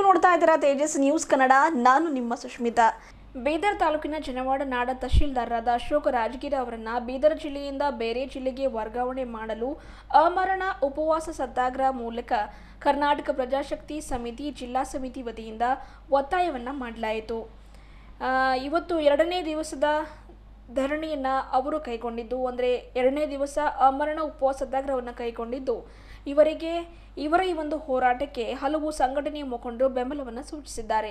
ನೀವು ನೋಡ್ತಾ ಇದ್ದೀರಾ ತೇಜಸ್ ನ್ಯೂಸ್ ಕನ್ನಡ. ನಾನು ನಿಮ್ಮ ಸುಷ್ಮಿತಾ. ಬೀದರ್ ತಾಲೂಕಿನ ಜನವಾಡ ನಾಡ ತಹಶೀಲ್ದಾರರಾದ ಅಶೋಕ್ ರಾಜಗಿರಿ ಅವರನ್ನ ಬೀದರ್ ಜಿಲ್ಲೆಯಿಂದ ಬೇರೆ ಜಿಲ್ಲೆಗೆ ವರ್ಗಾವಣೆ ಮಾಡಲು ಅಮರಣ ಉಪವಾಸ ಸತ್ಯಾಗ್ರಹ ಮೂಲಕ ಕರ್ನಾಟಕ ಪ್ರಜಾಶಕ್ತಿ ಸಮಿತಿ ಜಿಲ್ಲಾ ಸಮಿತಿ ವತಿಯಿಂದ ಒತ್ತಾಯವನ್ನು ಮಾಡಲಾಯಿತು. ಇವತ್ತು ಎರಡನೇ ದಿವಸದ ಧರಣಿಯನ್ನು ಅವರು ಕೈಗೊಂಡಿದ್ದು, ಅಂದರೆ ಎರಡನೇ ದಿವಸ ಅಮರಣ ಉಪವಾಸ ಸತ್ಯಾಗ್ರಹವನ್ನು ಕೈಗೊಂಡಿದ್ದು, ಇವರ ಈ ಒಂದು ಹೋರಾಟಕ್ಕೆ ಹಲವು ಸಂಘಟನೆಯ ಮುಖಂಡರು ಬೆಂಬಲವನ್ನು ಸೂಚಿಸಿದ್ದಾರೆ.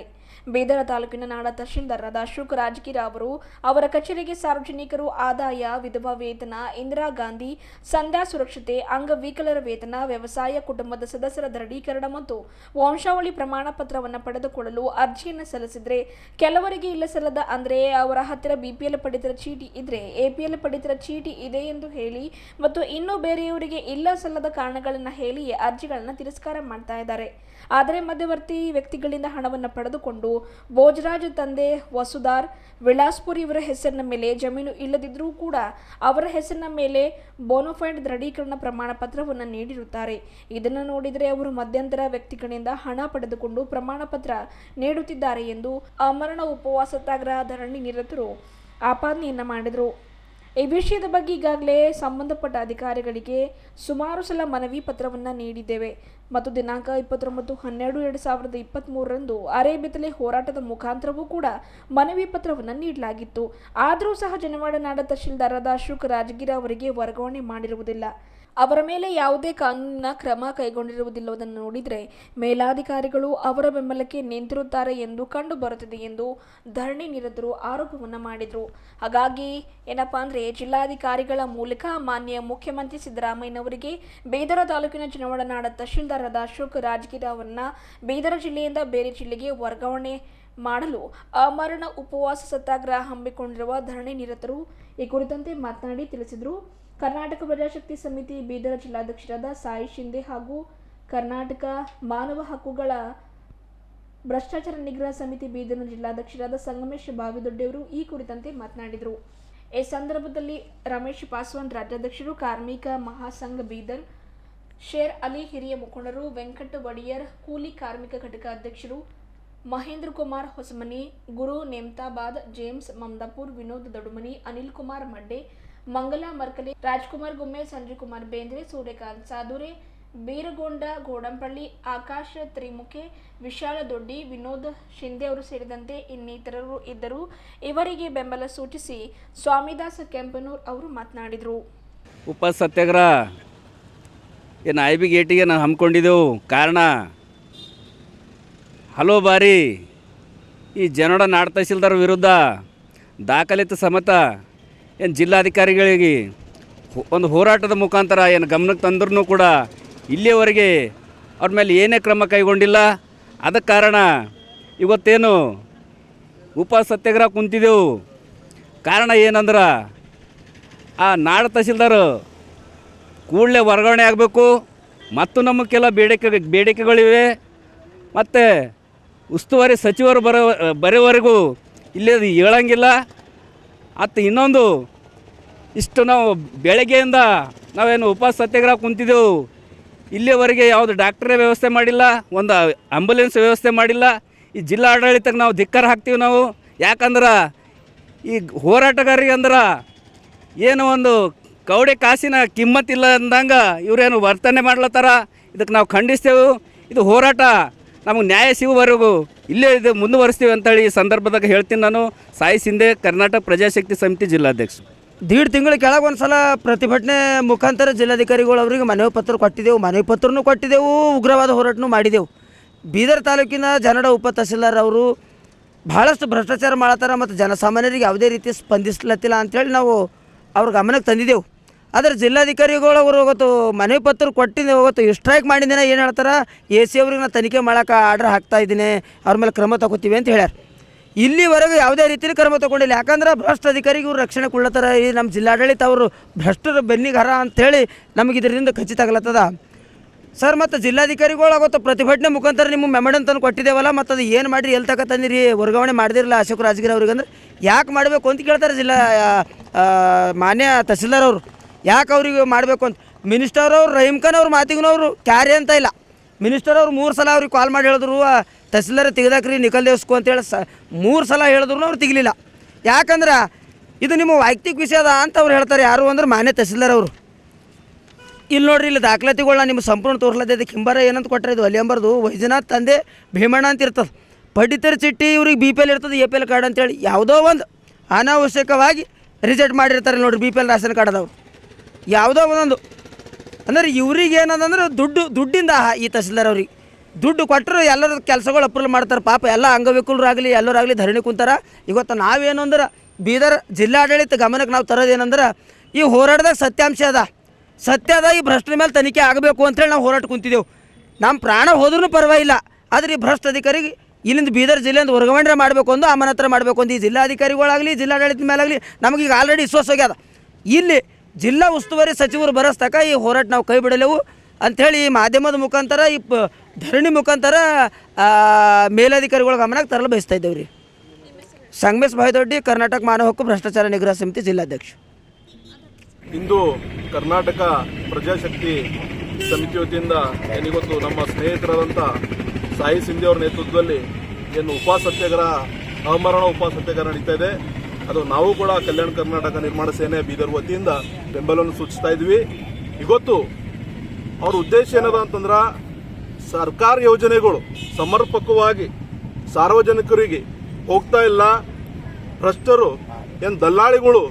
ಬೀದರ ತಾಲೂಕಿನ ನಾಡ ತಹಶೀಲ್ದಾರರಾದ ಅಶೋಕ್ ರಾಜಗಿರಿ ಅವರು ಅವರ ಕಚೇರಿಗೆ ಸಾರ್ವಜನಿಕರು ಆದಾಯ, ವಿಧವಾ ವೇತನ, ಇಂದಿರಾ ಗಾಂಧಿ ಸಂಧ್ಯಾ ಸುರಕ್ಷತೆ, ಅಂಗವಿಕಲರ ವೇತನ, ವ್ಯವಸಾಯ, ಕುಟುಂಬದ ಸದಸ್ಯರ ದೃಢೀಕರಣ ಮತ್ತು ವಂಶಾವಳಿ ಪ್ರಮಾಣ ಪತ್ರವನ್ನು ಪಡೆದುಕೊಳ್ಳಲು ಅರ್ಜಿಯನ್ನು ಸಲ್ಲಿಸಿದರೆ ಕೆಲವರಿಗೆ ಇಲ್ಲ ಸಲ್ಲದ, ಅಂದರೆ ಅವರ ಹತ್ತಿರ BPL ಪಡಿತರ ಚೀಟಿ ಇದ್ರೆ APL ಪಡಿತರ ಚೀಟಿ ಇದೆ ಎಂದು ಹೇಳಿ ಮತ್ತು ಇನ್ನೂ ಬೇರೆಯವರಿಗೆ ಇಲ್ಲ ಸಲ್ಲದ ಕಾರಣಗಳನ್ನು ಹೇಳಿ ಅರ್ಜಿಗಳನ್ನು ತಿರಸ್ಕಾರ ಮಾಡ್ತಾ ಇದ್ದಾರೆ. ಆದರೆ ಮಧ್ಯವರ್ತಿ ವ್ಯಕ್ತಿಗಳಿಂದ ಹಣವನ್ನು ಪಡೆದುಕೊಂಡು ಭೋಜರಾಜ್ ತಂದೆ ವಸುಧಾರ್ ವಿಲಾಸ್ಪುರ್ ಇವರ ಹೆಸರಿನ ಮೇಲೆ ಜಮೀನು ಇಲ್ಲದಿದ್ದರೂ ಕೂಡ ಅವರ ಹೆಸರಿನ ಮೇಲೆ ಬೋನೋಫೈಡ್ ದೃಢೀಕರಣ ಪ್ರಮಾಣ ಪತ್ರವನ್ನು ನೀಡಿರುತ್ತಾರೆ. ಇದನ್ನು ನೋಡಿದರೆ ಅವರು ಮಧ್ಯಂತರ ವ್ಯಕ್ತಿಗಳಿಂದ ಹಣ ಪಡೆದುಕೊಂಡು ಪ್ರಮಾಣ ಪತ್ರ ನೀಡುತ್ತಿದ್ದಾರೆ ಎಂದು ಅಮರಣ ಉಪವಾಸ ಸತ್ಯಾಗ್ರಹ ಧರಣಿ ನಿರತರು ಆಪಾದನೆಯನ್ನು ಮಾಡಿದರು. ಈ ವಿಷಯದ ಬಗ್ಗೆ ಈಗಾಗಲೇ ಸಂಬಂಧಪಟ್ಟ ಅಧಿಕಾರಿಗಳಿಗೆ ಸುಮಾರು ಸಲ ಮನವಿ ಪತ್ರವನ್ನು ನೀಡಿದ್ದೇವೆ ಮತ್ತು ದಿನಾಂಕ 29/12/2023 ಅರೆಬೆತ್ತಲೆ ಹೋರಾಟದ ಮುಖಾಂತರವೂ ಕೂಡ ಮನವಿ ಪತ್ರವನ್ನು ನೀಡಲಾಗಿತ್ತು. ಆದರೂ ಸಹ ಜನವಾಡ ನಾಡ ತಹಶೀಲ್ದಾರರಾದ ಅಶೋಕ್ ರಾಜಗಿರಿ ಅವರಿಗೆ ವರ್ಗಾವಣೆ ಮಾಡಿರುವುದಿಲ್ಲ. ಅವರ ಮೇಲೆ ಯಾವುದೇ ಕಾನೂನಿನ ಕ್ರಮ ಕೈಗೊಂಡಿರುವುದಿಲ್ಲದನ್ನು ನೋಡಿದರೆ ಮೇಲಾಧಿಕಾರಿಗಳು ಅವರ ಬೆಂಬಲಕ್ಕೆ ನಿಂತಿರುತ್ತಾರೆ ಎಂದು ಕಂಡು ಬರುತ್ತಿದೆ ಎಂದು ಧರಣಿ ನಿರತರು ಆರೋಪವನ್ನು ಮಾಡಿದರು. ಹಾಗಾಗಿ ಏನಪ್ಪಾ ಅಂದರೆ ಜಿಲ್ಲಾಧಿಕಾರಿಗಳ ಮೂಲಕ ಮಾನ್ಯ ಮುಖ್ಯಮಂತ್ರಿ ಸಿದ್ದರಾಮಯ್ಯನವರಿಗೆ ಬೀದರ ತಾಲೂಕಿನ ಜನವಾಡ ನಾಡ ತಹಶೀಲ್ದಾರರಾದ ಅಶೋಕ್ ರಾಜಗಿರಿ ಅವರನ್ನ ಬೀದರ ಜಿಲ್ಲೆಯಿಂದ ಬೇರೆ ಜಿಲ್ಲೆಗೆ ವರ್ಗಾವಣೆ ಮಾಡಲು ಅಮರಣ ಉಪವಾಸ ಸತ್ಯಾಗ್ರಹ ಹಮ್ಮಿಕೊಂಡಿರುವ ಧರಣಿ ನಿರತರು ಈ ಕುರಿತಂತೆ ಮಾತನಾಡಿ ತಿಳಿಸಿದರು. ಕರ್ನಾಟಕ ಪ್ರಜಾಶಕ್ತಿ ಸಮಿತಿ ಬೀದರ ಜಿಲ್ಲಾಧ್ಯಕ್ಷರಾದ ಸಾಯಿ ಶಿಂದೆ ಹಾಗೂ ಕರ್ನಾಟಕ ಮಾನವ ಹಕ್ಕುಗಳ ಭ್ರಷ್ಟಾಚಾರ ನಿಗ್ರಹ ಸಮಿತಿ ಬೀದರ್ನ ಜಿಲ್ಲಾಧ್ಯಕ್ಷರಾದ ಸಂಗಮೇಶ್ ಬಾವಿದೊಡ್ಡೆಯವರು ಈ ಕುರಿತಂತೆ ಮಾತನಾಡಿದರು. ಈ ಸಂದರ್ಭದಲ್ಲಿ ರಮೇಶ್ ಪಾಸ್ವಾನ್ ರಾಜ್ಯಾಧ್ಯಕ್ಷರು, ಕಾರ್ಮಿಕ ಮಹಾಸಂಘ ಬೀದರ್ ಶೇರ್ ಅಲಿ ಹಿರಿಯ ಮುಖಂಡರು, ವೆಂಕಟ ಒಡೆಯರ್ ಕೂಲಿ ಕಾರ್ಮಿಕ ಘಟಕ ಅಧ್ಯಕ್ಷರು, ಮಹೇಂದ್ರ ಕುಮಾರ್ ಹೊಸಮನಿ, ಗುರು ನೇಮ್ತಾಬಾದ್, ಜೇಮ್ಸ್ ಮಮದಾಪುರ್, ವಿನೋದ್ ದೊಡುಮನಿ, ಅನಿಲ್ ಕುಮಾರ್ ಮಡ್ಡೆ, ಮಂಗಲ ಮರ್ಕಲೆ, ರಾಜ್ಕುಮಾರ್ ಗುಮ್ಮೆ, ಸಂಜಯ್ ಕುಮಾರ್ ಬೇಂದ್ರೆ, ಸೂರ್ಯಕಾಂತ್ ಸಾಧುರೆ, ಬೀರಗೊಂಡ ಗೋಡಂಪಳ್ಳಿ, ಆಕಾಶ ತ್ರಿಮುಖೆ, ವಿಶಾಲ ದೊಡ್ಡಿ, ವಿನೋದ್ ಶಿಂದೆ ಅವರು ಸೇರಿದಂತೆ ಇನ್ನಿತರರು ಇದ್ದರು. ಇವರಿಗೆ ಬೆಂಬಲ ಸೂಚಿಸಿ ಸ್ವಾಮಿದಾಸ್ ಕೆಂಪನೂರ್ ಅವರು ಮಾತನಾಡಿದರು. ಉಪವಾಸ ಸತ್ಯಾಗ್ರಹ ಏನು IB ಗೇಟಿಗೆ ನಾವು ಹಮ್ಮಿಕೊಂಡಿದ್ದೆವು. ಕಾರಣ ಹಲವು ಬಾರಿ ಈ ಜನವಾಡ ನಾಡ ತಹಶೀಲ್ದಾರ್ ವಿರುದ್ಧ ದಾಖಲಿತ ಸಮೇತ ಏನು ಜಿಲ್ಲಾಧಿಕಾರಿಗಳಿಗೆ ಒಂದು ಹೋರಾಟದ ಮುಖಾಂತರ ಏನು ಗಮನಕ್ಕೆ ತಂದ್ರೂ ಕೂಡ ಇಲ್ಲಿಯವರೆಗೆ ಅವ್ರ ಮೇಲೆ ಏನೇ ಕ್ರಮ ಕೈಗೊಂಡಿಲ್ಲ. ಅದಕ್ಕೆ ಕಾರಣ ಇವತ್ತೇನು ಉಪವಾಸ ಸತ್ಯಾಗ್ರಹ ಕುಂತಿದ್ದೆವು. ಕಾರಣ ಏನಂದ್ರೆ ಆ ನಾಡ ತಹಶೀಲ್ದಾರ್ ಕೂಡಲೇ ವರ್ಗಾವಣೆ ಆಗಬೇಕು ಮತ್ತು ನಮ್ಮ ಕೆಲ ಬೇಡಿಕೆಗಳಿವೆ. ಮತ್ತು ಉಸ್ತುವಾರಿ ಸಚಿವರು ಬರೋವರೆಗೂ ಇಲ್ಲೇ ಹೇಳಂಗಿಲ್ಲ. ಮತ್ತು ಇನ್ನೊಂದು ಇಷ್ಟು ನಾವು ಬೆಳಗ್ಗೆಯಿಂದ ನಾವೇನು ಉಪವಾಸ ಸತ್ಯಾಗ್ರಹ ಕುಂತಿದ್ದೆವು, ಇಲ್ಲಿಯವರೆಗೆ ಯಾವುದು ಡಾಕ್ಟರೇ ವ್ಯವಸ್ಥೆ ಮಾಡಿಲ್ಲ, ಒಂದು ಆಂಬುಲೆನ್ಸ್ ವ್ಯವಸ್ಥೆ ಮಾಡಿಲ್ಲ. ಈ ಜಿಲ್ಲಾ ಆಡಳಿತಕ್ಕೆ ನಾವು ಧಿಕ್ಕಾರ ಹಾಕ್ತೀವಿ ನಾವು. ಯಾಕಂದ್ರೆ ಈ ಹೋರಾಟಗಾರರಿಗೆ ಅಂದ್ರೆ ಏನು ಒಂದು ಕೌಡೆ ಕಾಸಿನ ಕಿಮ್ಮತ್ತಿಲ್ಲ ಅಂದಂಗೆ ಇವರೇನು ವರ್ತನೆ ಮಾಡ್ಲತ್ತಾರ. ಇದಕ್ಕೆ ನಾವು ಖಂಡಿಸ್ತೇವೆ. ಇದು ಹೋರಾಟ ನಮಗೆ ನ್ಯಾಯ ಸಿಗುವವರೆಗೂ ಇಲ್ಲೇ ಇದು ಮುಂದುವರಿಸ್ತೀವಿ ಅಂತೇಳಿ ಈ ಸಂದರ್ಭದಾಗ ಹೇಳ್ತೀನಿ. ನಾನು ಸಾಯಿ ಶಿಂದೆ, ಕರ್ನಾಟಕ ಪ್ರಜಾಶಕ್ತಿ ಸಮಿತಿ ಜಿಲ್ಲಾಧ್ಯಕ್ಷ. 1.5 ತಿಂಗಳ ಕೆಳಗೆ ಒಂದು ಸಲ ಪ್ರತಿಭಟನೆ ಮುಖಾಂತರ ಜಿಲ್ಲಾಧಿಕಾರಿಗಳು ಅವರಿಗೆ ಮನವಿ ಪತ್ರ ಕೊಟ್ಟಿದ್ದೆವು. ಮನವಿ ಪತ್ರನೂ ಕೊಟ್ಟಿದ್ದೆವು, ಉಗ್ರವಾದ ಹೋರಾಟನೂ ಮಾಡಿದೆವು. ಬೀದರ್ ತಾಲೂಕಿನ ಜನಡ ಉಪ ತಹಶೀಲ್ದಾರ್ ಅವರು ಭಾಳಷ್ಟು ಭ್ರಷ್ಟಾಚಾರ ಮಾಡತ್ತಾರ ಮತ್ತು ಜನಸಾಮಾನ್ಯರಿಗೆ ಯಾವುದೇ ರೀತಿ ಸ್ಪಂದಿಸ್ಲತ್ತಿಲ್ಲ ಅಂಥೇಳಿ ನಾವು ಅವ್ರ ಗಮನಕ್ಕೆ ತಂದಿದ್ದೆವು. ಆದರೆ ಜಿಲ್ಲಾಧಿಕಾರಿಗಳು ಅವರು ಇವತ್ತು ಮನವಿ ಪತ್ರ ಕೊಟ್ಟಿದ್ದೆ, ಇವತ್ತು ಸ್ಟ್ರೈಕ್ ಮಾಡಿದ್ದೇನೆ. ಏನು ಹೇಳ್ತಾರೆ, AC ಅವ್ರಿಗೆ ನಾನು ತನಿಖೆ ಮಾಡೋಕೆ ಆರ್ಡರ್ ಹಾಕ್ತಾಯಿದ್ದೀನಿ, ಅವ್ರ ಮೇಲೆ ಕ್ರಮ ತಗೋತೀವಿ ಅಂತ ಹೇಳ್ಯಾರ. ಇಲ್ಲಿವರೆಗೂ ಯಾವುದೇ ರೀತಿಯಲ್ಲಿ ಕ್ರಮ ತೊಗೊಂಡಿಲ್ಲ. ಯಾಕಂದ್ರೆ ಭ್ರಷ್ಟ ಅಧಿಕಾರಿಗೆ ಇವ್ರು ರಕ್ಷಣೆ ಕೊಡ್ಲತ್ತಾರ. ಈ ನಮ್ಮ ಜಿಲ್ಲಾಡಳಿತ ಅವರು ಭ್ರಷ್ಟರ ಬೆನ್ನಿಗಾರ ಅಂಥೇಳಿ ನಮಗೆ ಇದರಿಂದ ಖಚಿತ ಆಗ್ಲತ್ತದ ಸರ್. ಮತ್ತು ಜಿಲ್ಲಾಧಿಕಾರಿಗಳು ಆಗೋತ್ತು ಪ್ರತಿಭಟನೆ ಮುಖಾಂತರ ನಿಮ್ಮ ಮೆಮೊಡನ್ ತಂದು ಕೊಟ್ಟಿದ್ದೇವಲ್ಲ, ಮತ್ತು ಅದು ಏನು ಮಾಡಿರಿ, ಎಲ್ಲಿ ತಕ ತಂದಿರಿ, ವರ್ಗಾವಣೆ ಮಾಡಿದಿರಲ್ಲ ಅಶೋಕ್ ರಾಜಗಿರಿ ಅವ್ರಿಗೆ ಅಂದ್ರೆ ಯಾಕೆ ಮಾಡಬೇಕು ಅಂತ ಕೇಳ್ತಾರೆ ಜಿಲ್ಲಾ ಮಾನ್ಯ ತಹಶೀಲ್ದಾರ್ ಅವರು. ಯಾಕೆ ಅವ್ರಿಗೆ ಮಾಡಬೇಕು ಅಂತ ಮಿನಿಸ್ಟರ್ ಅವರು ರಹೀಮ್ ಖಾನ್ ಅವ್ರ ಮಾತಿಗೂ ಅವರು ಕ್ಯಾರಿ ಅಂತ ಇಲ್ಲ. ಮಿನಿಸ್ಟರ್ ಅವರು 3 ಸಲ ಅವ್ರಿಗೆ ಕಾಲ್ ಮಾಡಿ ಹೇಳಿದ್ರು, ತಹಸೀಲ್ದಾರ್ ತೆಗೆದಾಕ್ರಿ ನಿಖಲ್ ದೇವ್ಸ್ಕು ಅಂತೇಳಿ 3 ಸಲ ಹೇಳಿದ್ರು ಅವ್ರು ತೆಗಿಲಿಲ್ಲ. ಯಾಕಂದ್ರೆ ಇದು ನಿಮ್ಮ ವೈಯಕ್ತಿಕ ವಿಷಯ ಅದ ಅಂತ ಅವ್ರು ಹೇಳ್ತಾರೆ. ಯಾರು ಅಂದ್ರೆ ಮಾನ್ಯ ತಹಸೀಲ್ದಾರ್ ಅವರು. ಇಲ್ಲಿ ನೋಡ್ರಿ, ಇಲ್ಲಿ ದಾಖಲಾತಿಗಳನ್ನ ನಿಮ್ಮ ಸಂಪೂರ್ಣ ತೋರಿಸ್ಲತ್ತೆ. ಅದಕ್ಕೆ ಹಿಂಬರ ಏನಂತ ಕೊಟ್ಟರೆ ಇದು ಅಲ್ಲಿ ಎಂಬರ್ದು ವೈದ್ಯನಾಥ್ ತಂದೆ ಭೀಮಣ್ಣ ಅಂತ ಇರ್ತದೆ. ಪಡಿತರ ಚೀಟಿ ಇವ್ರಿಗೆ BPL ಇರ್ತದೆ, APL ಕಾರ್ಡ್ ಅಂತೇಳಿ ಯಾವುದೋ ಒಂದು ಅನಾವಶ್ಯಕವಾಗಿ ರಿಜೆಕ್ಟ್ ಮಾಡಿರ್ತಾರೆ ನೋಡ್ರಿ. BPL ರೇಷನ್ ಕಾರ್ಡ್ ಅದಾವು ಯಾವುದೋ ಒಂದೊಂದು. ಅಂದ್ರೆ ಇವ್ರಿಗೆ ಏನದಂದ್ರೆ ದುಡ್ಡಿಂದ ಈ ತಹಸೀಲ್ದಾರ್ ಅವ್ರಿಗೆ ದುಡ್ಡು ಕೊಟ್ಟರು ಎಲ್ಲರ ಕೆಲಸಗಳು ಅಪ್ರೂವಲ್ ಮಾಡ್ತಾರೆ. ಪಾಪ ಎಲ್ಲ ಅಂಗವಿಕಲರಾಗಲಿ ಎಲ್ಲರಾಗಲಿ ಧರಣಿ ಕುಂತಾರ. ಇವತ್ತು ನಾವೇನು ಅಂದ್ರೆ ಬೀದರ್ ಜಿಲ್ಲಾಡಳಿತ ಗಮನಕ್ಕೆ ನಾವು ತರೋದೇನಂದ್ರೆ ಈ ಹೋರಾಟದಾಗ ಸತ್ಯಾಂಶ ಅದ, ಸತ್ಯ ಅದ. ಈ ಭ್ರಷ್ಟರ ಮೇಲೆ ತನಿಖೆ ಆಗಬೇಕು ಅಂತೇಳಿ ನಾವು ಹೋರಾಟ ಕುಂತಿದ್ದೆವು. ನಮ್ಮ ಪ್ರಾಣ ಹೋದ್ರೂ ಪರವಾಗಿಲ್ಲ, ಆದರೆ ಈ ಭ್ರಷ್ಟ ಅಧಿಕಾರಿಗೆ ಇಲ್ಲಿಂದ ಬೀದರ್ ಜಿಲ್ಲೆಯಿಂದ ವರ್ಗಾವಣೆ ಮಾಡಬೇಕು ಅಂದು ಅಮಾನತ್ರ ಮಾಡಬೇಕು ಅಂದು ಈ ಜಿಲ್ಲಾಧಿಕಾರಿಗಳಾಗಲಿ ಜಿಲ್ಲಾಡಳಿತದ ಮೇಲಾಗಲಿ ನಮಗೀಗ ಆಲ್ರೆಡಿ ವಿಶ್ವಾಸ ಹೋಗ್ಯದ. ಇಲ್ಲಿ ಜಿಲ್ಲಾ ಉಸ್ತುವಾರಿ ಸಚಿವರು ಬರೋಸ್ತಕ ಈ ಹೋರಾಟ ನಾವು ಕೈ ಬಿಡಲೆವು ಅಂಥೇಳಿ ಈ ಮಾಧ್ಯಮದ ಮುಖಾಂತರ ಈ ಧರಣಿ ಮುಖಾಂತರ ಮೇಲಧಿಕಾರಿಗಳ ಗಮನಕ್ಕೆ ತರಲು ಬಯಸ್ತಾ ಇದ್ದೇವೆ ರೀ. ಸಂಗಮೇಶ್ ಭಾಯ್ದೊಡ್ಡಿ, ಕರ್ನಾಟಕ ಮಾನವ ಹಕ್ಕು ಭ್ರಷ್ಟಾಚಾರ ನಿಗ್ರಹ ಸಮಿತಿ ಜಿಲ್ಲಾಧ್ಯಕ್ಷ. ಇಂದು ಕರ್ನಾಟಕ ಪ್ರಜಾಶಕ್ತಿ ಸಮಿತಿ ವತಿಯಿಂದ ಏನಿವತ್ತು ನಮ್ಮ ಸ್ನೇಹಿತರಾದಂಥ ಸಾಯಿ ಸಿಂಧೆ ಅವರ ನೇತೃತ್ವದಲ್ಲಿ ಏನು ಸತ್ಯಾಗ್ರಹ ಅಮರಣ ಸತ್ಯಾಗ್ರಹ ನಡೀತಾ ಇದೆ. ಅದು ನಾವು ಕೂಡ ಕಲ್ಯಾಣ ಕರ್ನಾಟಕ ನಿರ್ಮಾಣ ಸೇನೆ ಬೀದರ್ ವತಿಯಿಂದ ಬೆಂಬಲವನ್ನು ಸೂಚಿಸ್ತಾ ಇದ್ವಿ. ಇವತ್ತು ಅವ್ರ ಉದ್ದೇಶ ಏನದ ಅಂತಂದ್ರೆ ಸರ್ಕಾರ ಯೋಜನೆಗಳು ಸಮರ್ಪಕವಾಗಿ ಸಾರ್ವಜನಿಕರಿಗೆ ಹೋಗ್ತಾ ಇಲ್ಲ. ಭ್ರಷ್ಟರು ಏನು ದಲ್ಲಾಳಿಗಳು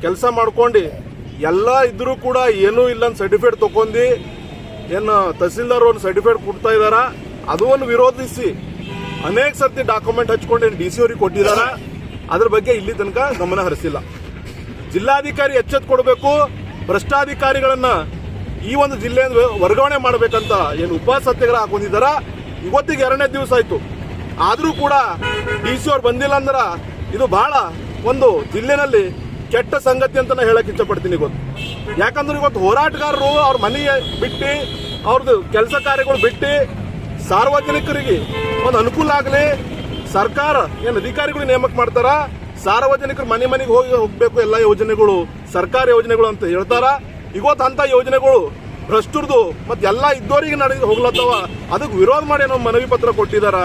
ಕೆಲಸ ಮಾಡ್ಕೊಂಡು ಎಲ್ಲ ಇದ್ರೂ ಕೂಡ ಏನೂ ಇಲ್ಲ ಅಂತ ಸರ್ಟಿಫಿಕೇಟ್ ತೊಗೊಂಡು ಏನು ತಹಸೀಲ್ದಾರ್ ಒಂದು ಸರ್ಟಿಫಿಕೇಟ್ ಕೊಡ್ತಾ ಇದಾರ. ಅದನ್ನು ವಿರೋಧಿಸಿ ಅನೇಕ ಸರ್ತಿ ಡಾಕ್ಯುಮೆಂಟ್ ಹಚ್ಕೊಂಡು ಏನು DC ಅವ್ರಿಗೆ ಕೊಟ್ಟಿದಾರ. ಅದ್ರ ಬಗ್ಗೆ ಇಲ್ಲಿ ತನಕ ಗಮನ ಹರಿಸಿಲ್ಲ. ಜಿಲ್ಲಾಧಿಕಾರಿ ಎಚ್ಚೆತ್ತು ಕೊಡಬೇಕು. ಭ್ರಷ್ಟಾಧಿಕಾರಿಗಳನ್ನ ಈ ಒಂದು ಜಿಲ್ಲೆಯಿಂದ ವರ್ಗಾವಣೆ ಮಾಡಬೇಕಂತ ಏನು ಸತ್ಯಾಗ್ರಹ ಹಾಕೊಂಡಿದ್ದಾರ. ಇವತ್ತಿಗೆ 2ನೇ ದಿವಸ ಆಯ್ತು, ಆದರೂ ಕೂಡ DC ಅವ್ರು ಬಂದಿಲ್ಲ ಅಂದ್ರೆ ಇದು ಬಹಳ ಒಂದು ಜಿಲ್ಲೆನಲ್ಲಿ ಕೆಟ್ಟ ಸಂಗತಿ ಅಂತ ಹೇಳಕ್ ಇಷ್ಟಪಡ್ತೀನಿ. ಗೊತ್ತು ಯಾಕಂದ್ರೆ ಇವತ್ತು ಹೋರಾಟಗಾರರು ಅವ್ರ ಮನೆಗೆ ಬಿಟ್ಟು ಅವ್ರದ್ದು ಕೆಲಸ ಕಾರ್ಯಗಳು ಬಿಟ್ಟು ಸಾರ್ವಜನಿಕರಿಗೆ ಒಂದು ಅನುಕೂಲ ಆಗಲಿ, ಸರ್ಕಾರ ಏನು ಅಧಿಕಾರಿಗಳು ನೇಮಕ ಮಾಡ್ತಾರ, ಸಾರ್ವಜನಿಕರು ಮನೆಗೆ ಹೋಗ್ಬೇಕು ಎಲ್ಲ ಯೋಜನೆಗಳು ಸರ್ಕಾರ ಯೋಜನೆಗಳು ಅಂತ ಹೇಳ್ತಾರ. ಇವತ್ತು ಅಂತ ಯೋಜನೆಗಳು ಭ್ರಷ್ಟರದು ಮತ್ತೆ ಎಲ್ಲ ಇದ್ದವರಿಗೆ ಹೋಗ್ಲತ್ತವ. ಅದಕ್ಕೆ ವಿರೋಧ ಮಾಡಿ ನಾವು ಮನವಿ ಪತ್ರ ಕೊಟ್ಟಿದಾರ.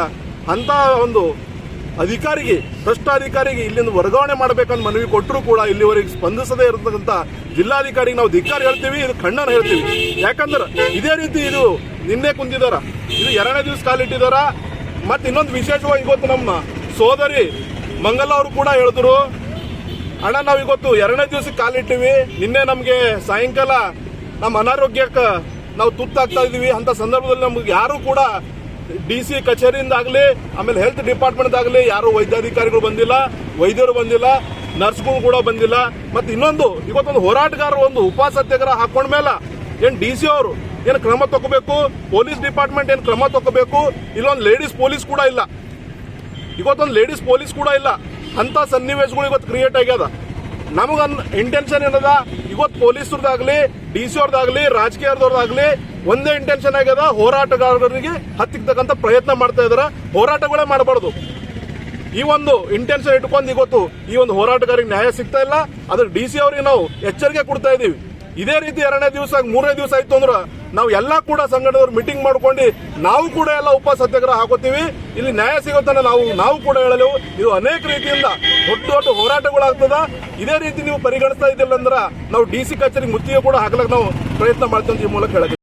ಅಂತ ಒಂದು ಅಧಿಕಾರಿಗೆ ಭ್ರಷ್ಟ ಅಧಿಕಾರಿಗೆ ಇಲ್ಲಿಂದ ವರ್ಗಾವಣೆ ಮಾಡಬೇಕಂತ ಮನವಿ ಕೊಟ್ಟರು ಕೂಡ ಇಲ್ಲಿವರೆಗೆ ಸ್ಪಂದಿಸದೇ ಇರತಕ್ಕಂಥ ಜಿಲ್ಲಾಧಿಕಾರಿಗೆ ನಾವು ಧಿಕ್ಕಾರ ಹೇಳ್ತೀವಿ, ಇದು ಖಂಡನ ಹೇಳ್ತೀವಿ. ಯಾಕಂದ್ರೆ ಇದೇ ರೀತಿ ಇದು ನಿನ್ನೆ ಕುಂತಿದಾರ, ಇದು 2ನೇ ದಿವಸ ಕಾಲಿಟ್ಟಿದಾರ. ಮತ್ತೆ ಇನ್ನೊಂದು ವಿಶೇಷವಾಗಿ ಇವತ್ತು ನಮ್ಮ ಸೋದರಿ ಮಂಗಲ ಅವರು ಕೂಡ ಹೇಳಿದ್ರು, ಅಣ್ಣ ನಾವು ಇವತ್ತು 2ನೇ ದಿವಸಕ್ಕೆ ಕಾಲಿಟ್ಟಿವಿ, ನಿನ್ನೆ ನಮಗೆ ಸಾಯಂಕಾಲ ನಮ್ಮ ಅನಾರೋಗ್ಯಕ್ಕೆ ನಾವು ತುತ್ತಾಗ್ತಾ ಇದೀವಿ. ಅಂತ ಸಂದರ್ಭದಲ್ಲಿ ನಮ್ಗೆ ಯಾರು ಕೂಡ DC ಕಚೇರಿಯಿಂದ ಆಗಲಿ ಆಮೇಲೆ ಹೆಲ್ತ್ ಡಿಪಾರ್ಟ್ಮೆಂಟ್ ಆಗಲಿ ಯಾರು ವೈದ್ಯಾಧಿಕಾರಿಗಳು ಬಂದಿಲ್ಲ, ವೈದ್ಯರು ಬಂದಿಲ್ಲ, ನರ್ಸ್ಗಳು ಕೂಡ ಬಂದಿಲ್ಲ. ಮತ್ತೆ ಇನ್ನೊಂದು ಇವತ್ತೊಂದು ಹೋರಾಟಗಾರರು ಒಂದು ಸತ್ಯಾಗ್ರಹ ಹಾಕೊಂಡ್ಮೇಲೆ ಏನು DC ಅವರು ಏನು ಕ್ರಮ ತಗೋಬೇಕು, ಪೊಲೀಸ್ ಡಿಪಾರ್ಟ್ಮೆಂಟ್ ಏನು ಕ್ರಮ ತಗೋಬೇಕು. ಇಲ್ಲೊಂದು ಲೇಡೀಸ್ ಪೊಲೀಸ್ ಕೂಡ ಇಲ್ಲ, ಇವತ್ತೊಂದು ಲೇಡೀಸ್ ಪೊಲೀಸ್ ಕೂಡ ಇಲ್ಲ. ಅಂತ ಸನ್ನಿವೇಶಗಳು ಇವತ್ತು ಕ್ರಿಯೇಟ್ ಆಗ್ಯದ. ನಮಗ ಇಂಟೆನ್ಷನ್ ಏನದ, ಇವತ್ತು ಪೊಲೀಸರದಾಗ್ಲಿ DC ಅವ್ರದಾಗ್ಲಿ ರಾಜಕೀಯದವ್ರದಾಗ್ಲಿ ಒಂದೇ ಇಂಟೆನ್ಷನ್ ಆಗ್ಯದ, ಹೋರಾಟಗಾರರಿಗೆ ಹತ್ತಿಕ್ಕತಕ್ಕಂಥ ಪ್ರಯತ್ನ ಮಾಡ್ತಾ ಇದಾರೆ. ಹೋರಾಟಗಳೇ ಮಾಡಬಾರ್ದು. ಈ ಒಂದು ಇಂಟೆನ್ಷನ್ ಇಟ್ಕೊಂಡು ಇವತ್ತು ಈ ಒಂದು ಹೋರಾಟಗಾರಿಗೆ ನ್ಯಾಯ ಸಿಗ್ತಾ ಇಲ್ಲ. ಅದ್ರ DC ಅವ್ರಿಗೆ ನಾವು ಎಚ್ಚರಿಕೆ ಕೊಡ್ತಾ ಇದೀವಿ. ಇದೇ ರೀತಿ 2ನೇ ದಿವಸ 3ನೇ ದಿವಸ ಆಯ್ತು ಅಂದ್ರೆ ನಾವು ಎಲ್ಲ ಕೂಡ ಸಂಘಟನೆಯವರು ಮೀಟಿಂಗ್ ಮಾಡ್ಕೊಂಡು ನಾವು ಕೂಡ ಎಲ್ಲ ಸತ್ಯಾಗ್ರಹ ಹಾಕೋತೀವಿ. ಇಲ್ಲಿ ನ್ಯಾಯ ಸಿಗುತ್ತಾನೆ ನಾವು ಕೂಡ ಹೇಳಲೆವು. ಇದು ಅನೇಕ ರೀತಿಯಿಂದ ದೊಡ್ಡ ಹೋರಾಟಗಳಾಗ್ತದ. ಇದೇ ರೀತಿ ನೀವು ಪರಿಗಣಿಸ್ತಾ ಇದ್ದಿಲ್ಲ ಅಂದ್ರೆ ನಾವು DC ಕಚೇರಿಗೆ ಮುತ್ತಿಗೆ ಕೂಡ ಹಾಕ್ಲಕ್ಕೆ ನಾವು ಪ್ರಯತ್ನ ಮಾಡ್ತೀವಿ ಅಂತ ಈ ಮೂಲಕ ಹೇಳಕ್ಕೆ